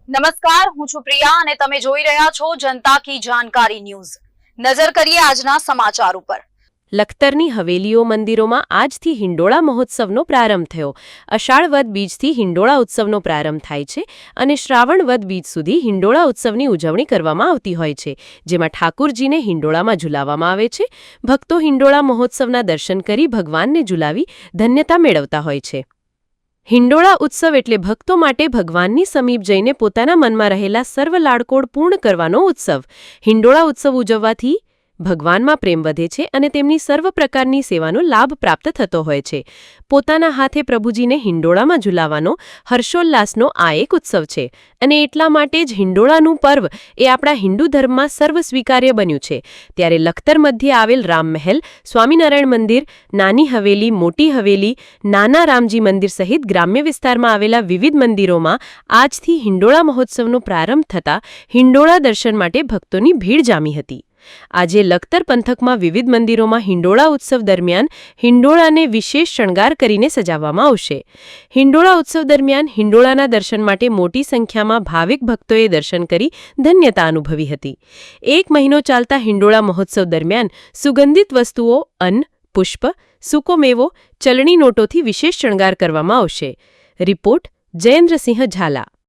નમસ્કાર, હું છું પ્રિયા અને તમે જોઈ રહ્યા છો જનતા કી જાણકારી ન્યૂઝ। નજર કરીએ આજના સમાચાર ઉપર। લખતરની હવેલીઓ મંદિરોમાં આજથી હિંડોળા મહોત્સવનો પ્રારંભ થયો। અષાઢ વદ બીજથી હિંડોળા ઉત્સવનો પ્રારંભ થાય છે અને શ્રાવણ વદ બીજ સુધી હિંડોળા ઉત્સવની ઉજવણી કરવામાં આવતી હોય છે, જેમાં ઠાકુરજીને હિંડોળામાં ઝુલાવવામાં આવે છે। ભક્તો હિંડોળા મહોત્સવના દર્શન કરી ભગવાનને ઝુલાવી ધન્યતા મેળવતા હોય છે। હિંડોળા ઉત્સવ એટલે ભક્તો માટે ભગવાનની સમીપ જઈને પોતાના મનમાં રહેલા સર્વ લાડકોડ પૂર્ણ કરવાનો ઉત્સવ। હિંડોળા ઉત્સવ ઉજવવાથી ભગવાનમાં પ્રેમ વધે છે અને તેમની સર્વ પ્રકારની સેવાનો લાભ પ્રાપ્ત થતો હોય છે। પોતાના હાથે પ્રભુજીને હિંડોળામાં ઝુલાવવાનો હર્ષોલ્લાસનો આ એક ઉત્સવ છે અને એટલા માટે જ હિંડોળાનું પર્વ એ આપણા હિન્દુ ધર્મમાં સર્વ સ્વીકાર્ય બન્યું છે। ત્યારે લખતર મધ્યે આવેલ રામ મહેલ, સ્વામિનારાયણ મંદિર, નાની હવેલી, મોટી હવેલી, નાના રામજી મંદિર સહિત ગ્રામ્ય વિસ્તારમાં આવેલા વિવિધ મંદિરોમાં આજથી હિંડોળા મહોત્સવનો પ્રારંભ થતાં હિંડોળા દર્શન માટે ભક્તોની ભીડ જામી હતી। આજે લખતર પંથકમાં વિવિધ મંદિરોમાં હિંડોળા ઉત્સવ દરમિયાન હિંડોળાને વિશેષ શણગાર કરીને સજાવવામાં આવશે। હિંડોળા ઉત્સવ દરમિયાન હિંડોળાના દર્શન માટે મોટી સંખ્યામાં ભાવિક ભક્તોએ દર્શન કરી ધન્યતા અનુભવી હતી। એક મહિનો ચાલતા હિંડોળા મહોત્સવ દરમિયાન સુગંધિત વસ્તુઓ, અન્ન, પુષ્પ, સૂકો મેવો, ચલણી નોટોથી વિશેષ શણગાર કરવામાં આવશે। રિપોર્ટ જયેન્દ્રસિંહ ઝાલા।